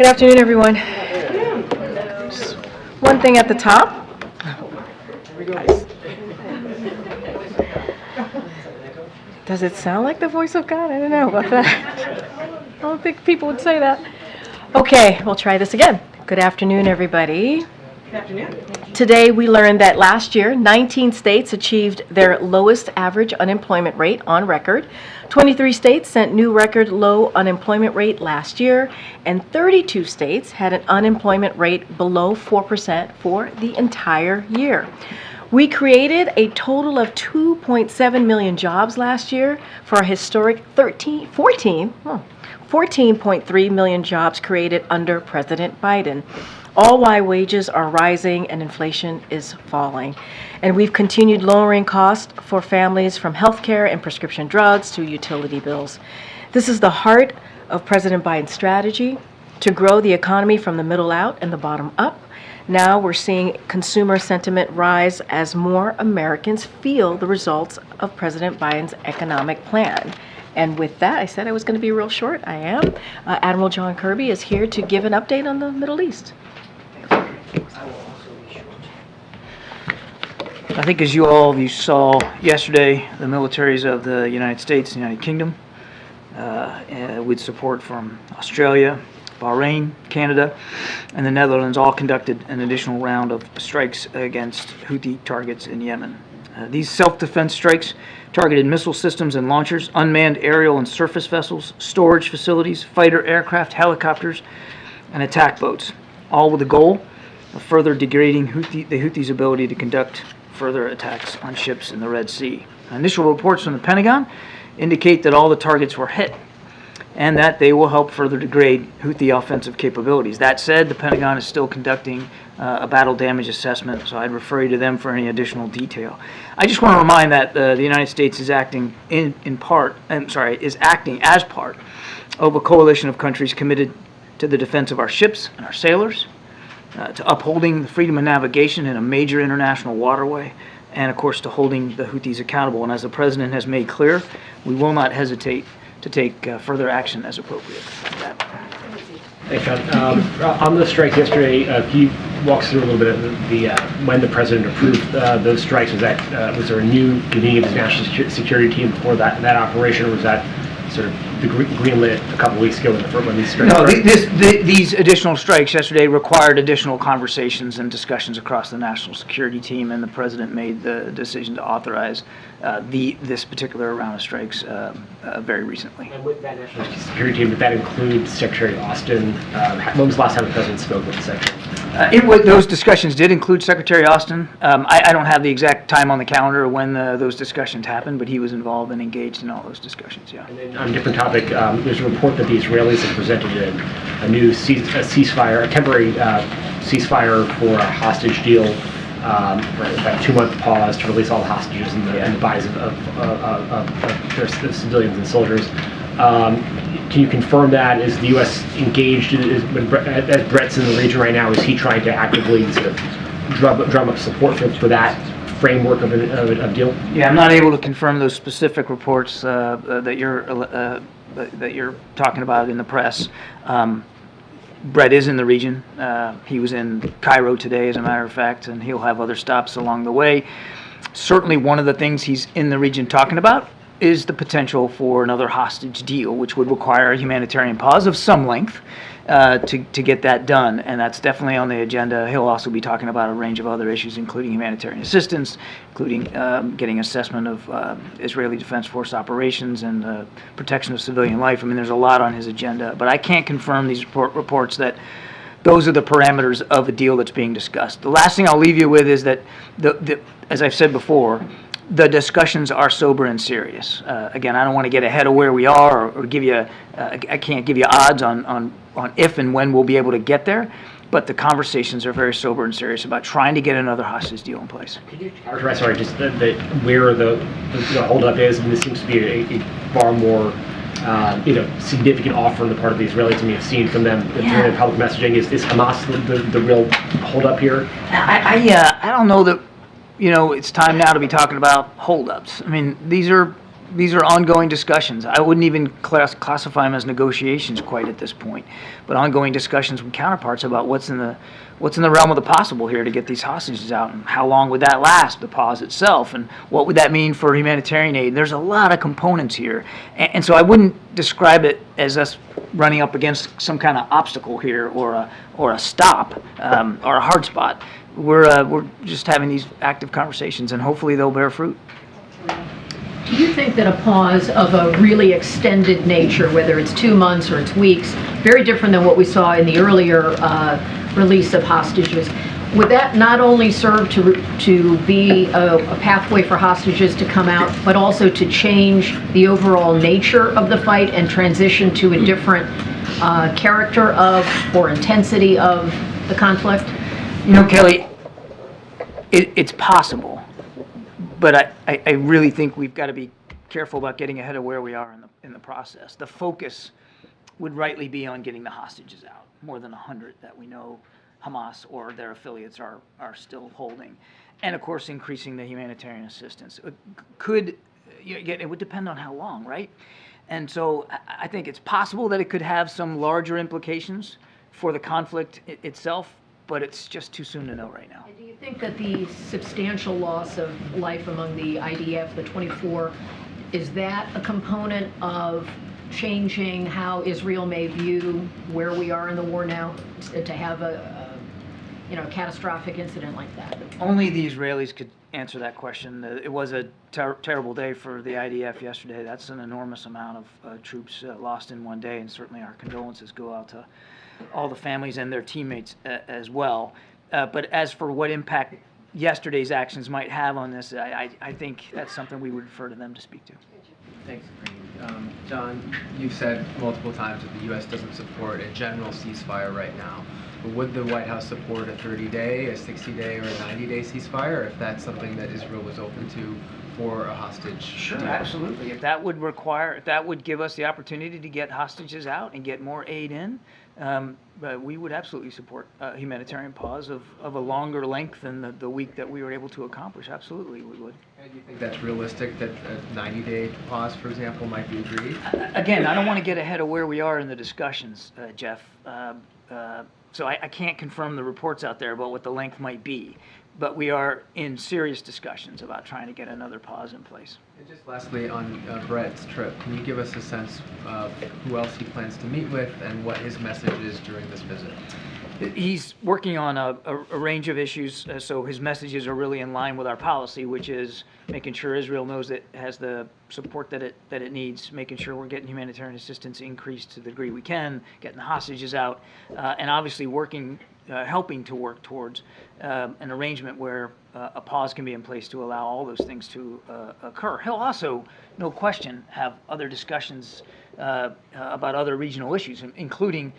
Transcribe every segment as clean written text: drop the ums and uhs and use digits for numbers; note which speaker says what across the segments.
Speaker 1: Good afternoon, everyone. Just one thing at the top. Does it sound like the voice of God? I don't know about that. I don't think people would say that. Okay, we'll try this again. Good afternoon, everybody.
Speaker 2: Good afternoon.
Speaker 1: Today we learned that last year, 19 states achieved their lowest average unemployment rate on record. 23 states set new record low unemployment rate last year, and 32 states had an unemployment rate below 4% for the entire year. We created a total of 2.7 million jobs last year for a historic 14.3 million jobs created under President Biden. All while wages are rising and inflation is falling. And we've continued lowering costs for families from healthcare and prescription drugs to utility bills. This is the heart of President Biden's strategy to grow the economy from the middle out and the bottom up. Now we're seeing consumer sentiment rise as more Americans feel the results of President Biden's economic plan. And with that, I said I was going to be real short. I am. Admiral John Kirby is here to give an update on the Middle East.
Speaker 3: I think as you saw yesterday, the militaries of the United States and United Kingdom, with support from Australia, Bahrain, Canada, and the Netherlands, all conducted an additional round of strikes against Houthi targets in Yemen. These self-defense strikes targeted missile systems and launchers, unmanned aerial and surface vessels, storage facilities, fighter aircraft, helicopters, and attack boats, all with the goal of further degrading the Houthis' ability to conduct further attacks on ships in the Red Sea. Initial reports from the Pentagon indicate that all the targets were hit and that they will help further degrade Houthi offensive capabilities. That said, the Pentagon is still conducting a battle damage assessment, so I'd refer you to them for any additional detail. I just want to remind that the United States is acting as part of a coalition of countries committed to the defense of our ships and our sailors, to upholding the freedom of navigation in a major international waterway, and of course to holding the Houthis accountable. And as the President has made clear, we will not hesitate to take further action as appropriate.
Speaker 4: Thanks, John. On the strikes yesterday, can you walk us through a little bit of when the President approved those strikes? Was there a new convening of his national security team before that operation, or was that sort of the green lit a couple weeks ago when these strikes?
Speaker 3: No, these additional strikes yesterday required additional conversations and discussions across the national security team, and the President made the decision to authorize this particular round of strikes very recently.
Speaker 4: And with that national security team, did that include Secretary Austin? When was the last time the President spoke with the Secretary?
Speaker 3: Those discussions did include Secretary Austin. I don't have the exact time on the calendar when those discussions happened, but he was involved and engaged in all those discussions, yeah.
Speaker 4: And then on a different topic, there's a report that the Israelis have presented a new ceasefire, a temporary ceasefire for a hostage deal, about a 2-month pause to release all the hostages and the buys of their civilians and soldiers. Can you confirm that? Is the U.S. engaged, as Brett's in the region right now, is he trying to actively sort of drum up support for that framework of a deal?
Speaker 3: Yeah, I'm not able to confirm those specific reports that you're talking about in the press. Brett is in the region. He was in Cairo today, as a matter of fact, and he'll have other stops along the way. Certainly one of the things he's in the region talking about is the potential for another hostage deal, which would require a humanitarian pause of some length to get that done, and that's definitely on the agenda. He'll also be talking about a range of other issues, including humanitarian assistance, including getting assessment of Israeli Defense Force operations and protection of civilian life. I mean, there's a lot on his agenda, but I can't confirm these reports that those are the parameters of a deal that's being discussed. The last thing I'll leave you with is that, as I've said before, the discussions are sober and serious. Again, I don't want to get ahead of where we are or give you, I can't give you odds on if and when we'll be able to get there, but the conversations are very sober and serious about trying to get another hostage deal in place.
Speaker 4: Could you characterize, just where the holdup is? And this seems to be a far more significant offer on the part of the Israelis than we've seen from them in public messaging. Is Hamas the real holdup here?
Speaker 3: I don't know that. It's time now to be talking about holdups. I mean, these are these are ongoing discussions. I wouldn't even classify them as negotiations quite at this point, but ongoing discussions with counterparts about what's in the realm of the possible here to get these hostages out, and how long would that last, the pause itself, and what would that mean for humanitarian aid. There's a lot of components here, and so I wouldn't describe it as us running up against some kind of obstacle here, or a stop, or a hard spot. We're just having these active conversations, and hopefully they'll bear fruit.
Speaker 2: Do you think that a pause of a really extended nature, whether it's 2 months or it's weeks, very different than what we saw in the earlier release of hostages, would that not only serve to be a pathway for hostages to come out, but also to change the overall nature of the fight and transition to a different character of or intensity of the conflict?
Speaker 3: You know, Kelly, it's possible. But I really think we've got to be careful about getting ahead of where we are in the process. The focus would rightly be on getting the hostages out, more than 100 that we know Hamas or their affiliates are still holding, and of course increasing the humanitarian assistance. It would depend on how long, right? And so I think it's possible that it could have some larger implications for the conflict itself, but it's just too soon to know right now.
Speaker 2: And do you think that the substantial loss of life among the IDF, the 24, is that a component of changing how Israel may view where we are in the war now, to have a catastrophic incident like that?
Speaker 3: Only the Israelis could answer that question. It was a terrible day for the IDF yesterday. That's an enormous amount of troops lost in one day, and certainly our condolences go out to all the families and their teammates as well. But as for what impact yesterday's actions might have on this, I think that's something we would refer to them to speak to.
Speaker 5: Thanks, Karine. John, you've said multiple times that the U.S. doesn't support a general ceasefire right now. But would the White House support a 30-day, a 60-day, or a 90-day ceasefire if that's something that Israel was open to for a hostage?
Speaker 3: Sure, absolutely. If that would give us the opportunity to get hostages out and get more aid in, we would absolutely support a humanitarian pause of a longer length than the week that we were able to accomplish. Absolutely, we would.
Speaker 5: And do you think that's realistic, that a 90-day pause, for example, might be agreed?
Speaker 3: Again, I don't want to get ahead of where we are in the discussions, Jeff. So I can't confirm the reports out there about what the length might be. But we are in serious discussions about trying to get another pause in place.
Speaker 5: And just lastly, on Brett's trip, can you give us a sense of who else he plans to meet with and what his message is during this visit?
Speaker 3: He's working on a range of issues, so his messages are really in line with our policy, which is making sure Israel knows it has the support that it needs, making sure we're getting humanitarian assistance increased to the degree we can, getting the hostages out, and obviously helping to work towards an arrangement where a pause can be in place to allow all those things to occur. He'll also, no question, have other discussions about other regional issues, including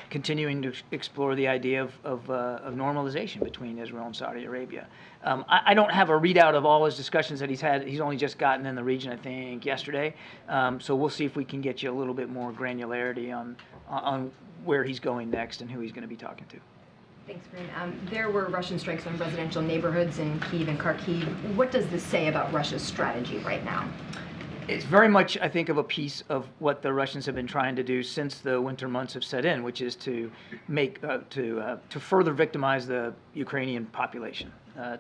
Speaker 3: continuing to explore the idea of normalization between Israel and Saudi Arabia. I don't have a readout of all his discussions that he's had. He's only just gotten in the region, I think, yesterday. So we'll see if we can get you a little bit more granularity on where he's going next and who he's going to be talking to.
Speaker 6: Thanks, Karine. There were Russian strikes on residential neighborhoods in Kyiv and Kharkiv. What does this say about Russia's strategy right now?
Speaker 3: It's very much, I think, of a piece of what the Russians have been trying to do since the winter months have set in, which is to further victimize the Ukrainian population,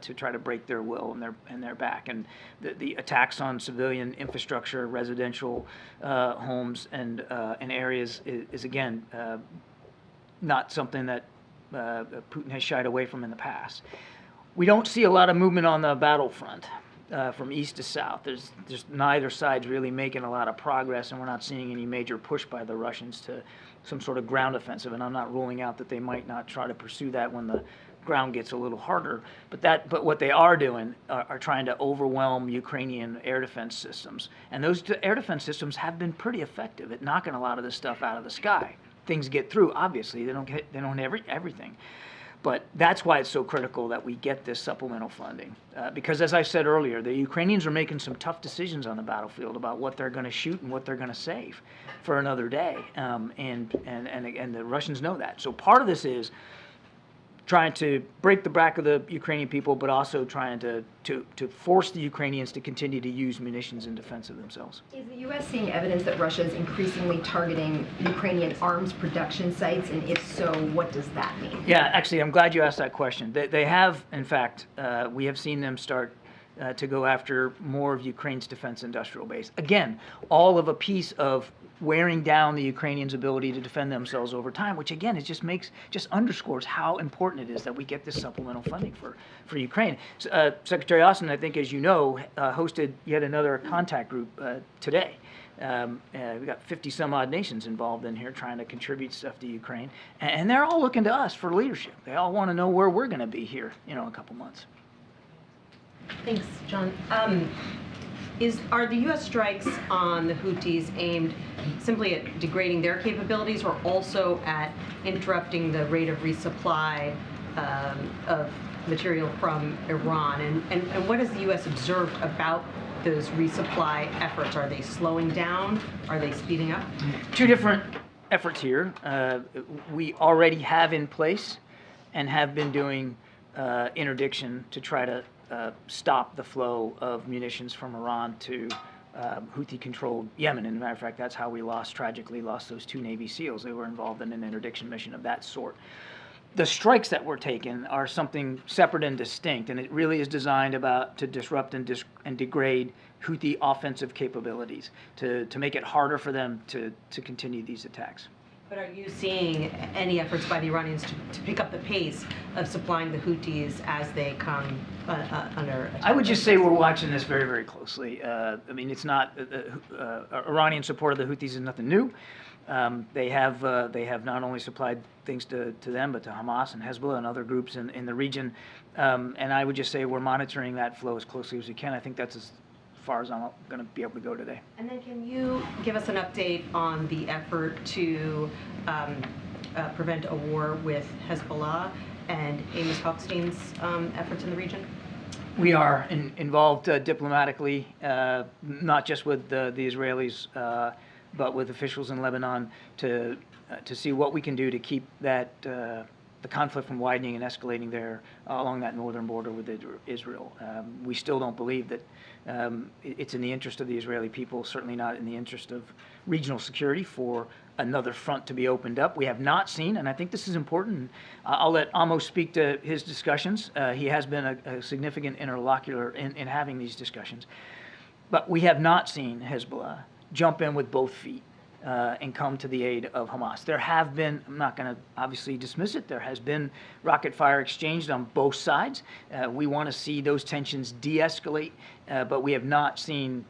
Speaker 3: to try to break their will and their back. And the attacks on civilian infrastructure, residential homes, and areas is again not something that Putin has shied away from in the past. We don't see a lot of movement on the battlefront. From east to south. There's neither side's really making a lot of progress, and we're not seeing any major push by the Russians to some sort of ground offensive, and I'm not ruling out that they might not try to pursue that when the ground gets a little harder. But what they are doing are trying to overwhelm Ukrainian air defense systems, and those air defense systems have been pretty effective at knocking a lot of this stuff out of the sky. Things get through, obviously. They don't have everything. But that's why it's so critical that we get this supplemental funding. Because as I said earlier, the Ukrainians are making some tough decisions on the battlefield about what they're going to shoot and what they're going to save for another day. And the Russians know that. So part of this is trying to break the back of the Ukrainian people, but also trying to force the Ukrainians to continue to use munitions in defense of themselves.
Speaker 6: Is the U.S. seeing evidence that Russia is increasingly targeting Ukrainian arms production sites? And if so, what does that mean?
Speaker 3: Yeah, actually, I'm glad you asked that question. They have, in fact, we have seen them start to go after more of Ukraine's defense industrial base. Again, all of a piece of wearing down the Ukrainians' ability to defend themselves over time, which again, it just underscores how important it is that we get this supplemental funding for Ukraine. Secretary Austin, I think, as you know, hosted yet another contact group today. We got 50 some odd nations involved in here trying to contribute stuff to Ukraine, and they're all looking to us for leadership. They all want to know where we're going to be here, in a couple months.
Speaker 7: Thanks, John. Are the U.S. strikes on the Houthis aimed simply at degrading their capabilities, or also at interrupting the rate of resupply of material from Iran? And what has the U.S. observed about those resupply efforts? Are they slowing down? Are they speeding up?
Speaker 3: Two different efforts here. We already have in place and have been doing interdiction to try to stop the flow of munitions from Iran to Houthi-controlled Yemen. And as a matter of fact, that's how we tragically lost those 2 Navy SEALs. They were involved in an interdiction mission of that sort. The strikes that were taken are something separate and distinct, and it really is designed to disrupt and degrade Houthi offensive capabilities, to make it harder for them to continue these attacks.
Speaker 7: But are you seeing any efforts by the Iranians to pick up the pace of supplying the Houthis as they come under attack?
Speaker 3: I would just say we're watching this very, very closely. I mean, it's not Iranian support of the Houthis is nothing new. They have not only supplied things to them, but to Hamas and Hezbollah and other groups in the region. And I would just say we're monitoring that flow as closely as we can. I think that's as far as I'm going to be able to go today.
Speaker 7: And then can you give us an update on the effort to prevent a war with Hezbollah and Amos Hochstein's efforts in the region?
Speaker 3: We are involved diplomatically, not just with the Israelis, but with officials in Lebanon to see what we can do to keep that the conflict from widening and escalating there along that northern border with Israel. We still don't believe that it's in the interest of the Israeli people, certainly not in the interest of regional security, for another front to be opened up. We have not seen, and I think this is important, I'll let Amos speak to his discussions. He has been a significant interlocutor in having these discussions. But we have not seen Hezbollah jump in with both feet and come to the aid of Hamas. There have been, I'm not going to obviously dismiss it, there has been rocket fire exchanged on both sides. We want to see those tensions de-escalate, but we have not seen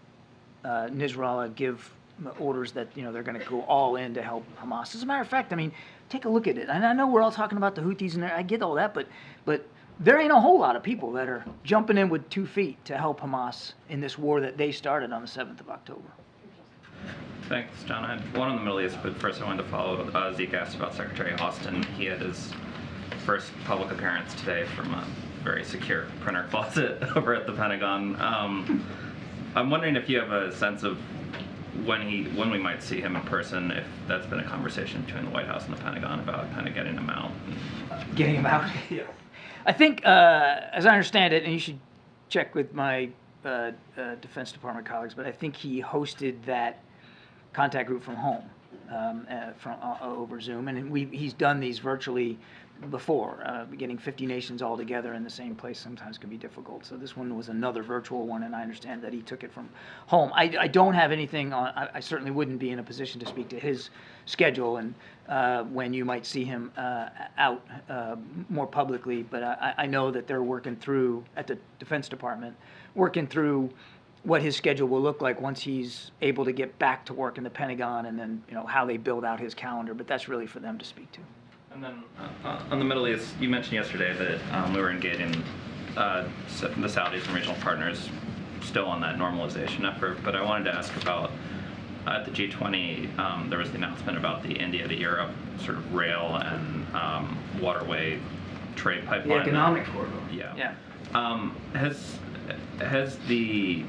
Speaker 3: Nasrallah give orders that they're going to go all in to help Hamas. As a matter of fact, I mean, take a look at it. And I know we're all talking about the Houthis and I get all that, but there ain't a whole lot of people that are jumping in with 2 feet to help Hamas in this war that they started on the 7th of October.
Speaker 8: Thanks, John. I had one on the Middle East, but first I wanted to follow. Zeke asked about Secretary Austin. He had his first public appearance today from a very secure printer closet over at the Pentagon. I'm wondering if you have a sense of when we might see him in person, if that's been a conversation between the White House and the Pentagon about kind of getting him out.
Speaker 3: Getting him out? Yeah. I think, as I understand it, and you should check with my Defense Department colleagues, but I think he hosted that contact group from home over Zoom, and he's done these virtually before. Getting 50 nations all together in the same place sometimes can be difficult. So this one was another virtual one, and I understand that he took it from home. I don't have anything on. I certainly wouldn't be in a position to speak to his schedule and when you might see him out more publicly. But I know that they're working through at the Defense Department, working through what his schedule will look like once he's able to get back to work in the Pentagon, and then how they build out his calendar. But that's really for them to speak to.
Speaker 8: And then on the Middle East, you mentioned yesterday that we were engaging the Saudis and regional partners still on that normalization effort. But I wanted to ask about at the G20, there was the announcement about the India to Europe sort of rail and waterway trade pipeline.
Speaker 3: The economic corridor.
Speaker 8: Yeah. Has the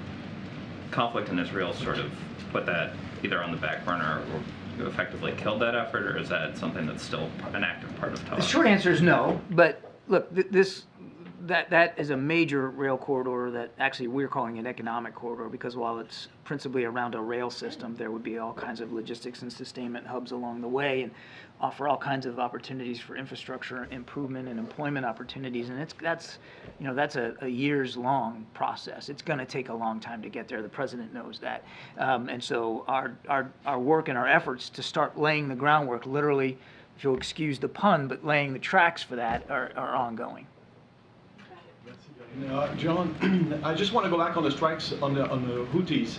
Speaker 8: conflict in Israel sort of put that either on the back burner or effectively killed that effort, or is that something that's still an active part of talks?
Speaker 3: The short answer is no, but look, that is a major rail corridor that actually we're calling an economic corridor, because while it's principally around a rail system, there would be all kinds of logistics and sustainment hubs along the way, and offer all kinds of opportunities for infrastructure improvement and employment opportunities. And that's a years long process. It's going to take a long time to get there. The president knows that, and so our work and our efforts to start laying the groundwork, literally, if you'll excuse the pun, but laying the tracks for that are ongoing.
Speaker 9: John, I just want to go back on the strikes on the Houthis.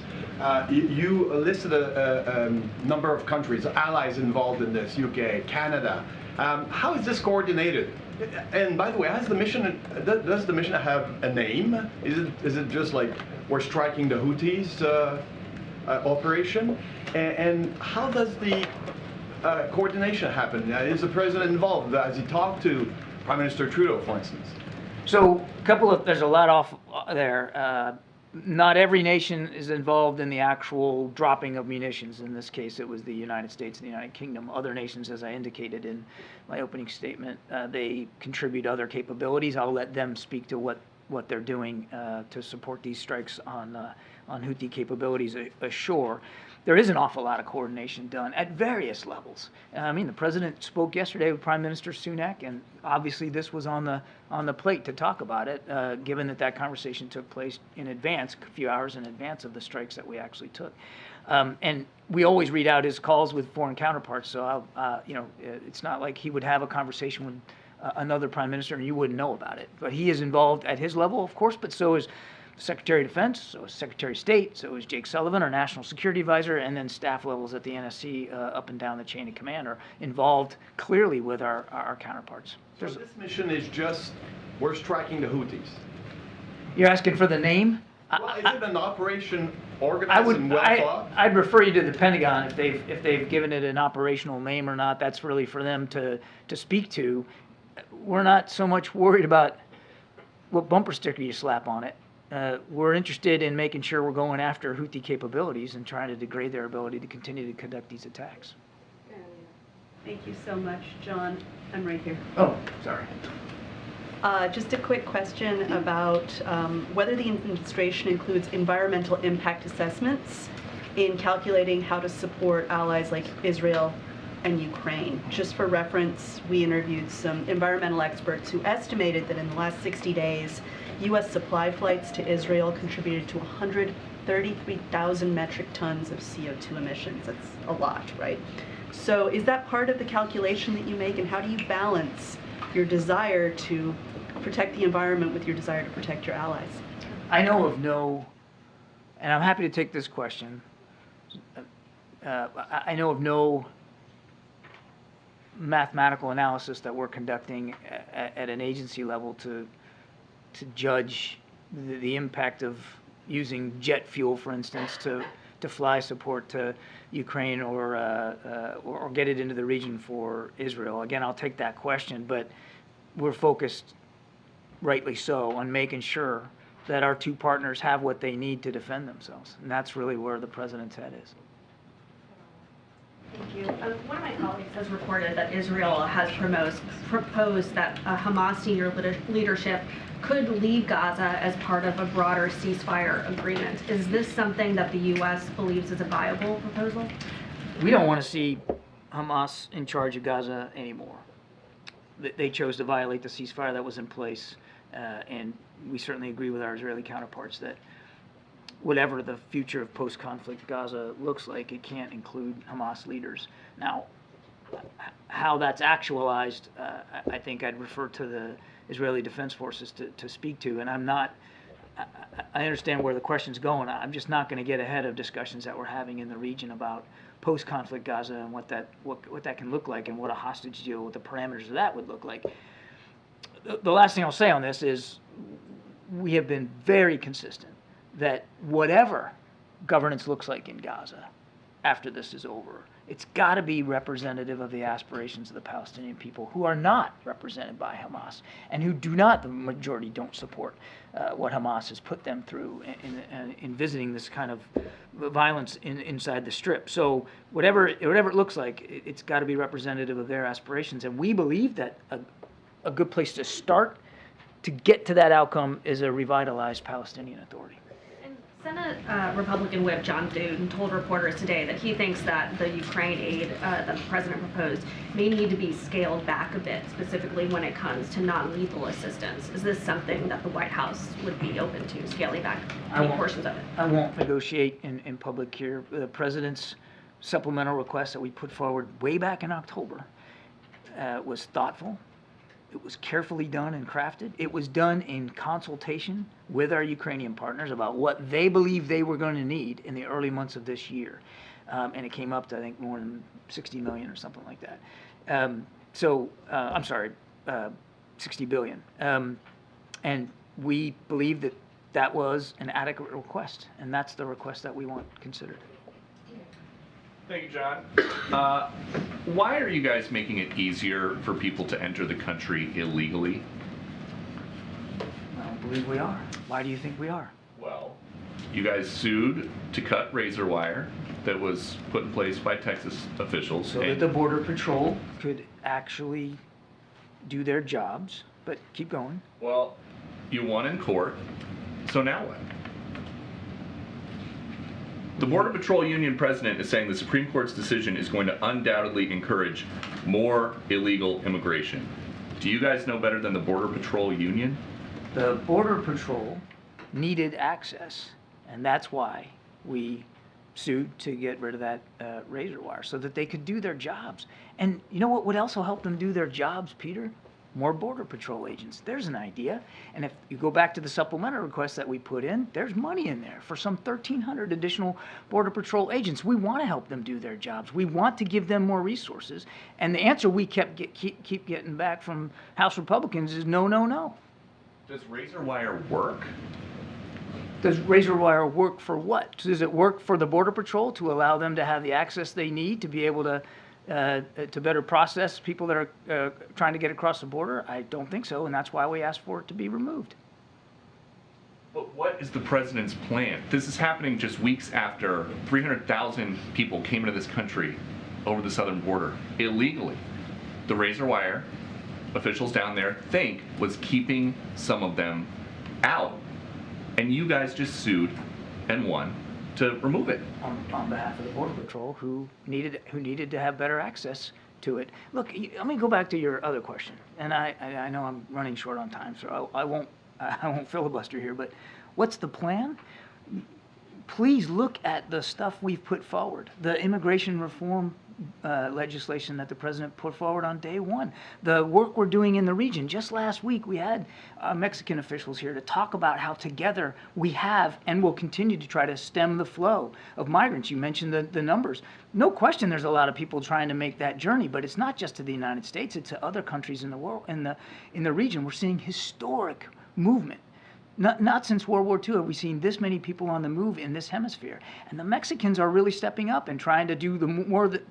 Speaker 9: You listed a number of countries, allies involved in this: UK, Canada. How is this coordinated? And by the way, does the mission have a name? Is it just like we're striking the Houthis operation? And how does the coordination happen? Is the president involved? Has he talked to Prime Minister Trudeau, for instance?
Speaker 3: So there's a lot off there. Not every nation is involved in the actual dropping of munitions. In this case, it was the United States and the United Kingdom. Other nations, as I indicated in my opening statement, they contribute other capabilities. I'll let them speak to what they're doing to support these strikes on Houthi capabilities ashore. There is an awful lot of coordination done at various levels. I mean, the president spoke yesterday with Prime Minister Sunak, and obviously this was on the plate to talk about it, given that conversation took place in advance, a few hours in advance of the strikes that we actually took. And we always read out his calls with foreign counterparts, so it's not like he would have a conversation with another prime minister and you wouldn't know about it. But he is involved at his level, of course, but so is Secretary of Defense, so is Secretary of State, so is Jake Sullivan, our National Security Advisor, and then staff levels at the NSC up and down the chain of command are involved clearly with our counterparts.
Speaker 9: So this mission is just, we're striking the Houthis.
Speaker 3: You're asking for the name?
Speaker 9: Well, is it an operation organized and well thought?
Speaker 3: I'd refer you to the Pentagon if they've given it an operational name or not. That's really for them to speak to. We're not so much worried about what bumper sticker you slap on it. We're interested in making sure we're going after Houthi capabilities and trying to degrade their ability to continue to conduct these attacks.
Speaker 10: Thank you so much, John. I'm right here.
Speaker 3: Oh, sorry.
Speaker 10: Just a quick question about whether the administration includes environmental impact assessments in calculating how to support allies like Israel and Ukraine. Just for reference, we interviewed some environmental experts who estimated that in the last 60 days, U.S. supply flights to Israel contributed to 133,000 metric tons of CO2 emissions. That's a lot, right? So is that part of the calculation that you make, and how do you balance your desire to protect the environment with your desire to protect your allies?
Speaker 3: I know of no, and I'm happy to take this question, I know of no mathematical analysis that we're conducting at an agency level to judge the impact of using jet fuel, for instance, to fly support to Ukraine or get it into the region for Israel. Again, I'll take that question, but we're focused, rightly so, on making sure that our two partners have what they need to defend themselves. And that's really where the president's head is.
Speaker 11: Thank you. One of my colleagues has reported that Israel has proposed that Hamas senior leadership could leave Gaza as part of a broader ceasefire agreement. Is this something that the U.S. believes is a viable proposal?
Speaker 3: We don't want to see Hamas in charge of Gaza anymore. They chose to violate the ceasefire that was in place, and we certainly agree with our Israeli counterparts that whatever the future of post-conflict Gaza looks like, it can't include Hamas leaders. Now, how that's actualized, I think I'd refer to the Israeli Defense Forces to speak to, and I understand where the question's going. I'm just not going to get ahead of discussions that we're having in the region about post-conflict Gaza and what that can look like and what a hostage deal, what the parameters of that would look like. The last thing I'll say on this is we have been very consistent that whatever governance looks like in Gaza after this is over, it's got to be representative of the aspirations of the Palestinian people, who are not represented by Hamas and who do not, the majority don't support what Hamas has put them through in visiting this kind of violence inside the Strip. So whatever it looks like, it's got to be representative of their aspirations. And we believe that a good place to start to get to that outcome is a revitalized Palestinian Authority.
Speaker 11: And Senate Republican Whip John Thune told reporters today that he thinks that the Ukraine aid that the president proposed may need to be scaled back a bit, specifically when it comes to non-lethal assistance. Is this something that the White House would be open to, scaling back any portions of it?
Speaker 3: I won't negotiate in public here. The president's supplemental request that we put forward way back in October was thoughtful. It was carefully done and crafted. It was done in consultation with our Ukrainian partners about what they believed they were going to need in the early months of this year. And it came up to, I think, more than 60 million or something like that. I'm sorry, 60 billion. And we believe that that was an adequate request, and that's the request that we want considered.
Speaker 12: Thank you, John. Why are you guys making it easier for people to enter the country illegally?
Speaker 3: I don't believe we are. Why do you think we are?
Speaker 12: Well, you guys sued to cut razor wire that was put in place by Texas officials.
Speaker 3: So that the Border Patrol could actually do their jobs, but keep going.
Speaker 12: Well, you won in court, so now what? The Border Patrol Union president is saying the Supreme Court's decision is going to undoubtedly encourage more illegal immigration. Do you guys know better than the Border Patrol Union?
Speaker 3: The Border Patrol needed access, and that's why we sued to get rid of that razor wire, so that they could do their jobs. And you know what would also help them do their jobs, Peter? More Border Patrol agents. There's an idea. And if you go back to the supplemental request that we put in, there's money in there for some 1,300 additional Border Patrol agents. We want to help them do their jobs. We want to give them more resources. And the answer we keep getting back from House Republicans is no, no, no.
Speaker 12: Does razor wire work?
Speaker 3: Does razor wire work for what? Does it work for the Border Patrol to allow them to have the access they need to be able to better process people that are trying to get across the border? I don't think so, and that's why we asked for it to be removed.
Speaker 12: But what is the president's plan? This is happening just weeks after 300,000 people came into this country over the southern border illegally. The razor wire, officials down there think, was keeping some of them out. And you guys just sued and won to remove it.
Speaker 3: On behalf of the Border Patrol, who needed to have better access to it. Look, let me go back to your other question, and I know I'm running short on time, so I won't filibuster here. But what's the plan? Please look at the stuff we've put forward. The immigration reform legislation that the president put forward on day one. The work we're doing in the region. Just last week we had Mexican officials here to talk about how together we have and will continue to try to stem the flow of migrants. You mentioned the numbers. No question there's a lot of people trying to make that journey, but it's not just to the United States, it's to other countries in the world, in the region. We're seeing historic movement. Not since World War II have we seen this many people on the move in this hemisphere. And the Mexicans are really stepping up and trying to do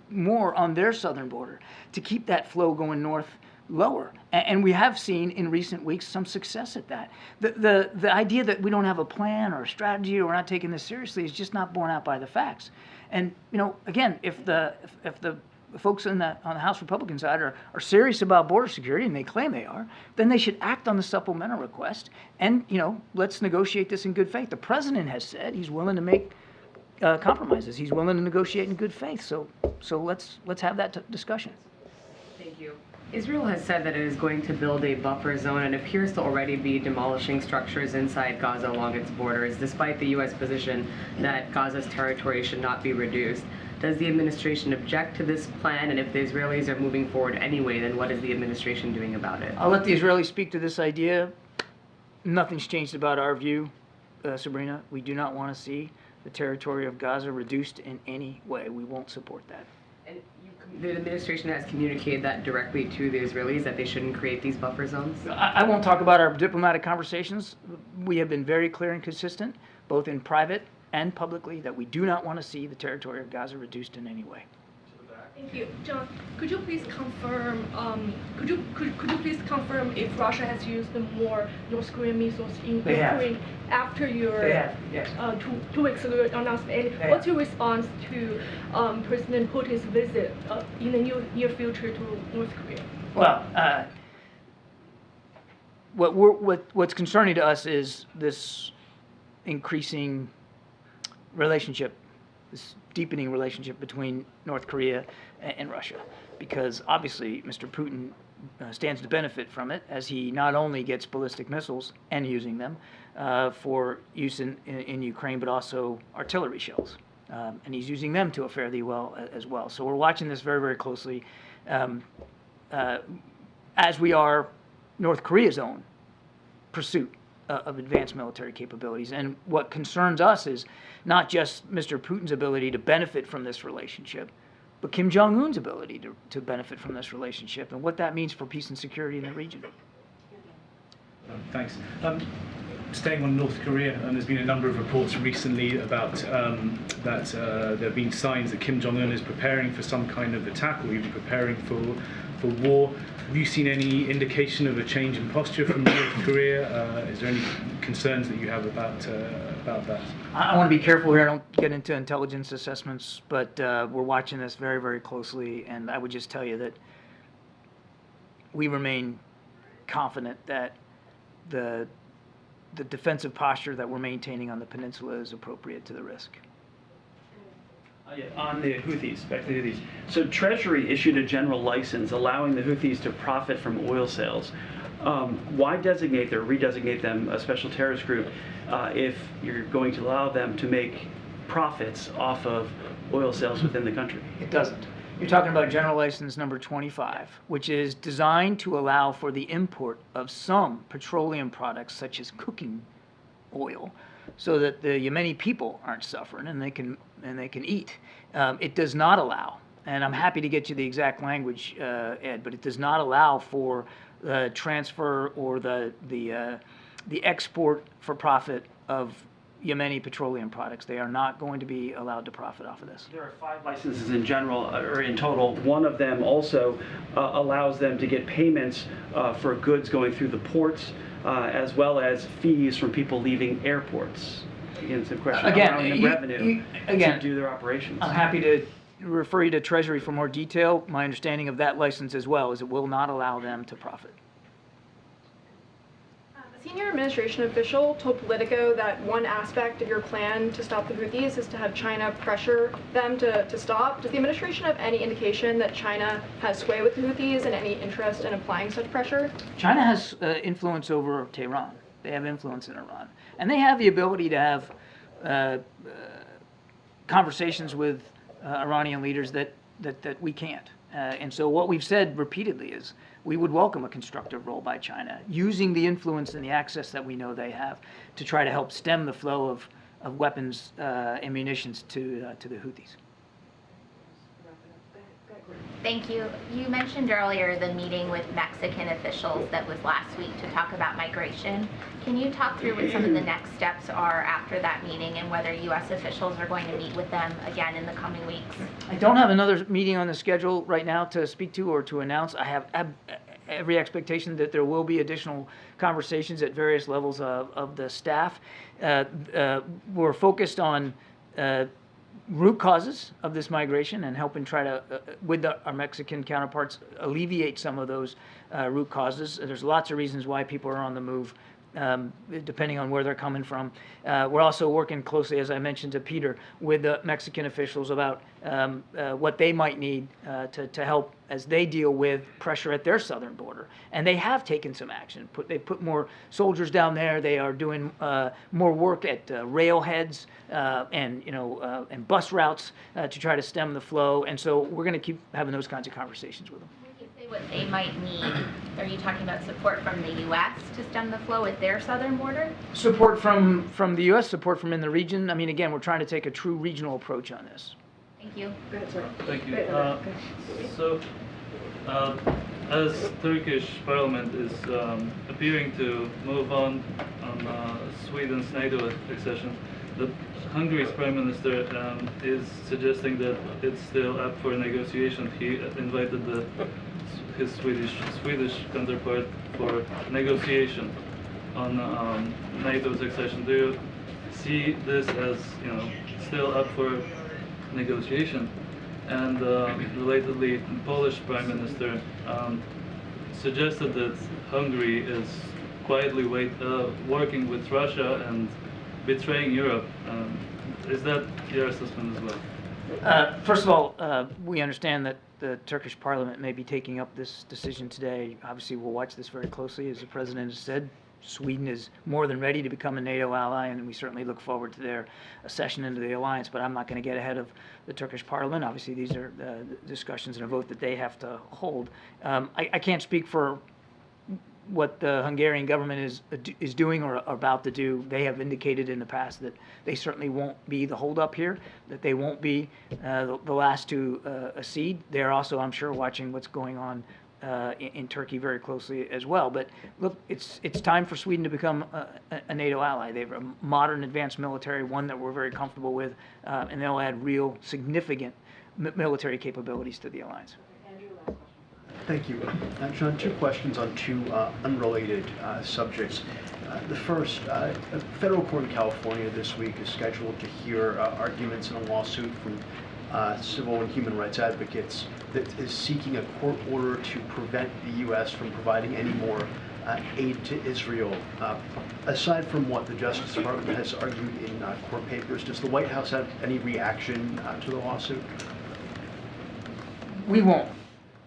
Speaker 3: more on their southern border to keep that flow going north lower. And we have seen in recent weeks some success at that. The idea that we don't have a plan or a strategy or we're not taking this seriously is just not borne out by the facts. And, again, if the folks on the House Republican side are serious about border security, and they claim they are, then they should act on the supplemental request and, let's negotiate this in good faith. The president has said he's willing to make compromises. He's willing to negotiate in good faith. So let's have that discussion.
Speaker 13: Thank you. Israel has said that it is going to build a buffer zone and appears to already be demolishing structures inside Gaza along its borders, despite the U.S. position that Gaza's territory should not be reduced. Does the administration object to this plan? And if the Israelis are moving forward anyway, then what is the administration doing about it?
Speaker 3: I'll let the Israelis speak to this idea. Nothing's changed about our view, Sabrina. We do not want to see the territory of Gaza reduced in any way. We won't support that.
Speaker 13: And the administration has communicated that directly to the Israelis, that they shouldn't create these buffer zones?
Speaker 3: I won't talk about our diplomatic conversations. We have been very clear and consistent, both in private and publicly, that we do not want to see the territory of Gaza reduced in any way.
Speaker 14: Thank you, John. Could you please confirm? Could you please confirm if Russia has used more North Korean missiles in Ukraine after your
Speaker 3: yes.
Speaker 14: 2 weeks ago announcement? And what's your response to President Putin's visit in the near future to North Korea?
Speaker 3: Well, what's concerning to us is this increasing relationship, this deepening relationship between North Korea and Russia, because obviously Mr. Putin stands to benefit from it, as he not only gets ballistic missiles and using them for use in Ukraine, but also artillery shells. And he's using them to a fairly well as well. So we're watching this very, very closely, as we are North Korea's own pursuit of advanced military capabilities. And what concerns us is not just Mr. Putin's ability to benefit from this relationship, but Kim Jong-un's ability to benefit from this relationship and what that means for peace and security in the region.
Speaker 15: Thanks. Staying on North Korea, there's been a number of reports recently about that there have been signs that Kim Jong-un is preparing for some kind of attack or even preparing for war. Have you seen any indication of a change in posture from North Korea? Is there any concerns that you have about that?
Speaker 3: I want to be careful here. I don't get into intelligence assessments, but we're watching this very, very closely. And I would just tell you that we remain confident that the defensive posture that we're maintaining on the peninsula is appropriate to the risk.
Speaker 16: On the Houthis, back to the Houthis. So Treasury issued a general license allowing the Houthis to profit from oil sales. Why designate or redesignate them a special terrorist group if you're going to allow them to make profits off of oil sales within the country?
Speaker 3: It doesn't. You're talking about General License number 25, which is designed to allow for the import of some petroleum products such as cooking oil, so that the Yemeni people aren't suffering and they can eat. It does not allow, and I'm happy to get you the exact language, Ed, but it does not allow for the transfer or the export for profit of Yemeni petroleum products. They are not going to be allowed to profit off of this.
Speaker 16: There are 5 licenses in general, or in total. One of them also allows them to get payments for goods going through the ports, as well as fees from people leaving airports. Again, it's a question of allowing them revenue to do their operations.
Speaker 3: I'm happy to refer you to Treasury for more detail. My understanding of that license as well is it will not allow them to profit.
Speaker 17: A senior administration official told Politico that one aspect of your plan to stop the Houthis is to have China pressure them to stop. Does the administration have any indication that China has sway with the Houthis and any interest in applying such pressure?
Speaker 3: China has influence over Tehran. They have influence in Iran. And they have the ability to have conversations with Iranian leaders that we can't. And so what we've said repeatedly is we would welcome a constructive role by China, using the influence and the access that we know they have to try to help stem the flow of weapons and munitions to the Houthis.
Speaker 18: Thank you. You mentioned earlier the meeting with Mexican officials that was last week to talk about migration. Can you talk through what some of the next steps are after that meeting and whether U.S. officials are going to meet with them again in the coming weeks?
Speaker 3: I don't have another meeting on the schedule right now to speak to or to announce. I have every expectation that there will be additional conversations at various levels of the staff. We're focused on root causes of this migration and helping try to, with our Mexican counterparts, alleviate some of those root causes. There's lots of reasons why people are on the move, depending on where they're coming from. We're also working closely, as I mentioned to Peter, with the Mexican officials about what they might need to help as they deal with pressure at their southern border. And they have taken some action. They've put more soldiers down there. They are doing more work at railheads and bus routes to try to stem the flow. And so we're going to keep having those kinds of conversations with them.
Speaker 18: What they might need. Are you talking about support from the U.S. to stem the flow at their southern border?
Speaker 3: Support from the U.S., support from in the region. I mean, again, we're trying to take a true regional approach on this.
Speaker 18: Thank you.
Speaker 17: Go ahead, sir.
Speaker 19: Thank you. As Turkish parliament is appearing to move on Sweden's NATO accession, the Hungary's prime minister is suggesting that it's still up for negotiation. He invited his Swedish counterpart for negotiation on NATO's accession. Do you see this as still up for negotiation? And relatedly, the Polish prime minister suggested that Hungary is quietly working with Russia and betraying Europe. Is that your assessment as well?
Speaker 3: First of all, we understand that the Turkish parliament may be taking up this decision today. Obviously, we'll watch this very closely. As the president has said, Sweden is more than ready to become a NATO ally, and we certainly look forward to their accession into the alliance, but I'm not going to get ahead of the Turkish parliament. Obviously, these are discussions and a vote that they have to hold. I can't speak for what the Hungarian government is doing or about to do. They have indicated in the past that they certainly won't be the holdup here, that they won't be the last to accede. They're also, I'm sure, watching what's going on in Turkey very closely as well. But look, it's time for Sweden to become a NATO ally. They have a modern, advanced military, one that we're very comfortable with, and they'll add real, significant military capabilities to the alliance.
Speaker 20: Thank you. John, two questions on two unrelated subjects. The first, a federal court in California this week is scheduled to hear arguments in a lawsuit from civil and human rights advocates that is seeking a court order to prevent the U.S. from providing any more aid to Israel. Aside from what the Justice Department has argued in court papers, does the White House have any reaction to the lawsuit?
Speaker 3: We won't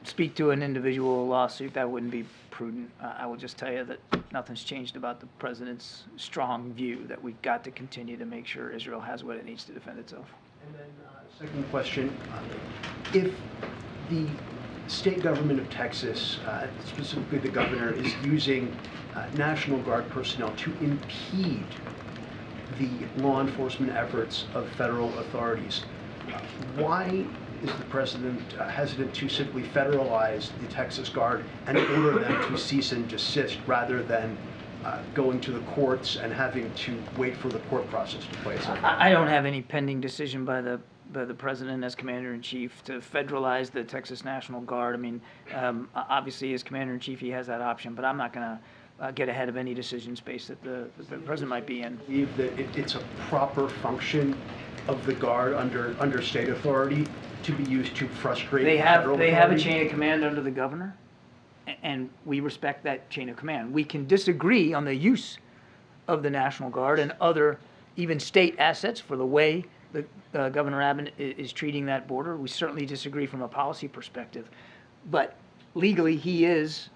Speaker 3: speak to an individual lawsuit. That wouldn't be prudent. I will just tell you that nothing's changed about the president's strong view that we've got to continue to make sure Israel has what it needs to defend itself.
Speaker 20: And then second question, if the state government of Texas, specifically the governor, is using National Guard personnel to impede the law enforcement efforts of federal authorities, why is the president hesitant to simply federalize the Texas Guard and order them to cease and desist rather than going to the courts and having to wait for the court process to play itself out?
Speaker 3: I don't have any pending decision by the president as commander-in-chief to federalize the Texas National Guard. I mean, obviously as commander-in-chief he has that option, but I'm not going to get ahead of any decision space that the president might be in.
Speaker 20: Believe that it's a proper function of the Guard under state authority to be used to frustrate federal authority?
Speaker 3: They have a chain of command under the governor, and we respect that chain of command. We can disagree on the use of the National Guard and other even state assets for the way the Governor Abbott is treating that border. We certainly disagree from a policy perspective, but legally he is